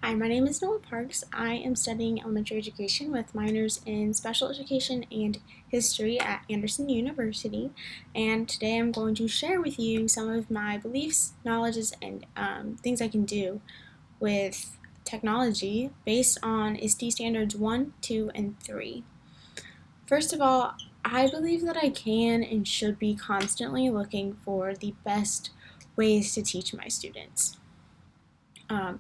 Hi, my name is Noah Parks. I am studying elementary education with minors in special education and history at Anderson University. And today I'm going to share with you some of my beliefs, knowledges, and things I can do with technology based on ISTE standards 1, 2, and 3. First of all, I believe that I can and should be constantly looking for the best ways to teach my students. Um,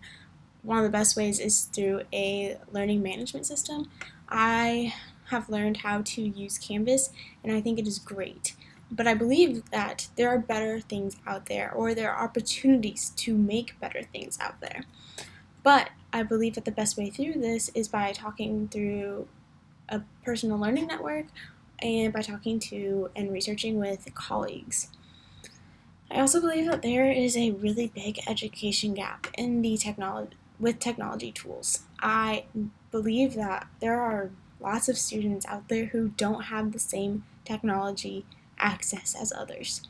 One of the best ways is through a learning management system. I have learned how to use Canvas, and I think it is great. But I believe that there are better things out there, or there are opportunities to make better things out there. But I believe that the best way through this is by talking through a personal learning network and by talking to and researching with colleagues. I also believe that there is a really big education gap in the technology tools. I believe that there are lots of students out there who don't have the same technology access as others.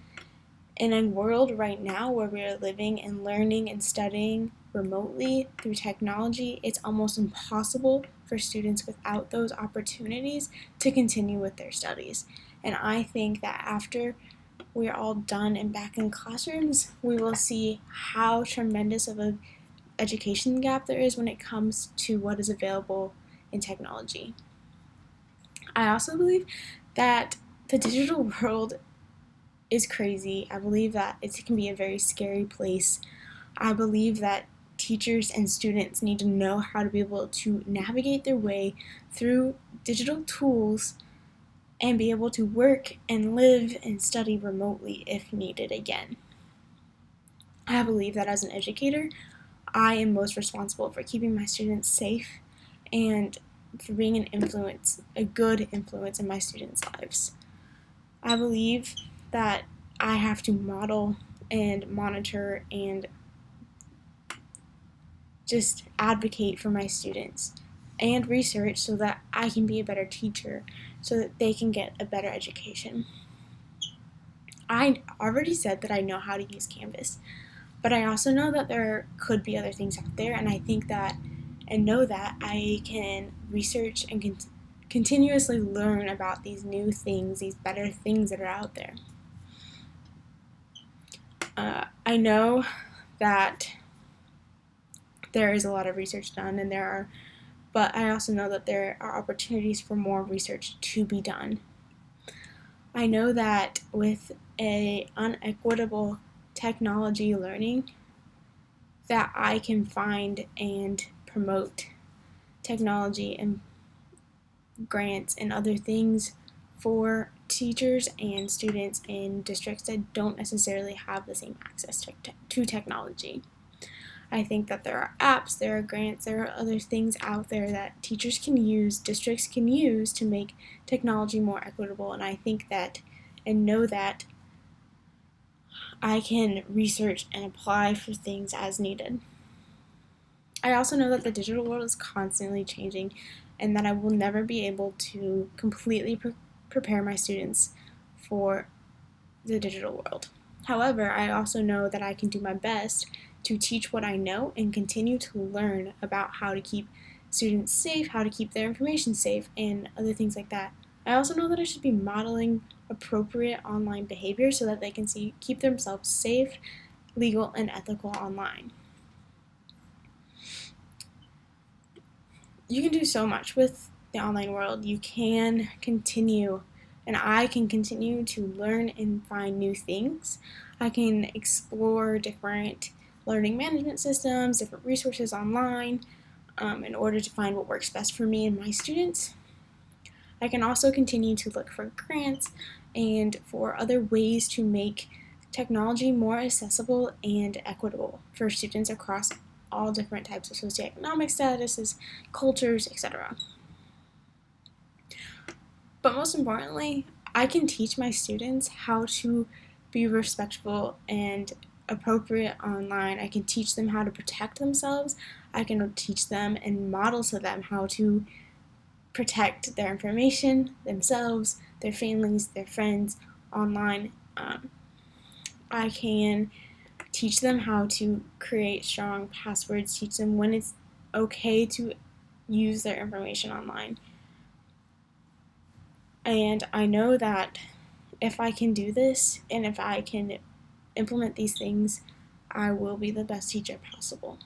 In a world right now where we are living and learning and studying remotely through technology, it's almost impossible for students without those opportunities to continue with their studies. And I think that after we're all done and back in classrooms, we will see how tremendous of a education gap there is when it comes to what is available in technology. I also believe that the digital world is crazy. I believe that it can be a very scary place. I believe that teachers and students need to know how to be able to navigate their way through digital tools and be able to work and live and study remotely if needed again. I believe that as an educator, I am most responsible for keeping my students safe and for being a good influence in my students' lives. I believe that I have to model and monitor and just advocate for my students and research so that I can be a better teacher so that they can get a better education. I already said that I know how to use Canvas, but I also know that there could be other things out there, and I think that and know that I can research and continuously learn about these new things, these better things that are out there. I know that there is a lot of research done, but I also know that there are opportunities for more research to be done. I know that with a unequitable technology learning, that I can find and promote technology and grants and other things for teachers and students in districts that don't necessarily have the same access to technology. I think that there are apps, there are grants, there are other things out there that teachers can use, districts can use to make technology more equitable, and I think that and know that I can research and apply for things as needed. I also know that the digital world is constantly changing and that I will never be able to completely prepare my students for the digital world. However, I also know that I can do my best to teach what I know and continue to learn about how to keep students safe, how to keep their information safe, and other things like that. I also know that I should be modeling appropriate online behavior so that they can keep themselves safe, legal, and ethical online. You can do so much with the online world. You can continue, and I can continue to learn and find new things. I can explore different learning management systems, different resources online in order to find what works best for me and my students. I can also continue to look for grants and for other ways to make technology more accessible and equitable for students across all different types of socioeconomic statuses, cultures, etc. But most importantly, I can teach my students how to be respectful and appropriate online. I can teach them how to protect themselves. I can teach them and model to them how to protect their information, themselves, their families, their friends online. I can teach them how to create strong passwords, teach them when it's okay to use their information online. And I know that if I can do this and if I can implement these things, I will be the best teacher possible.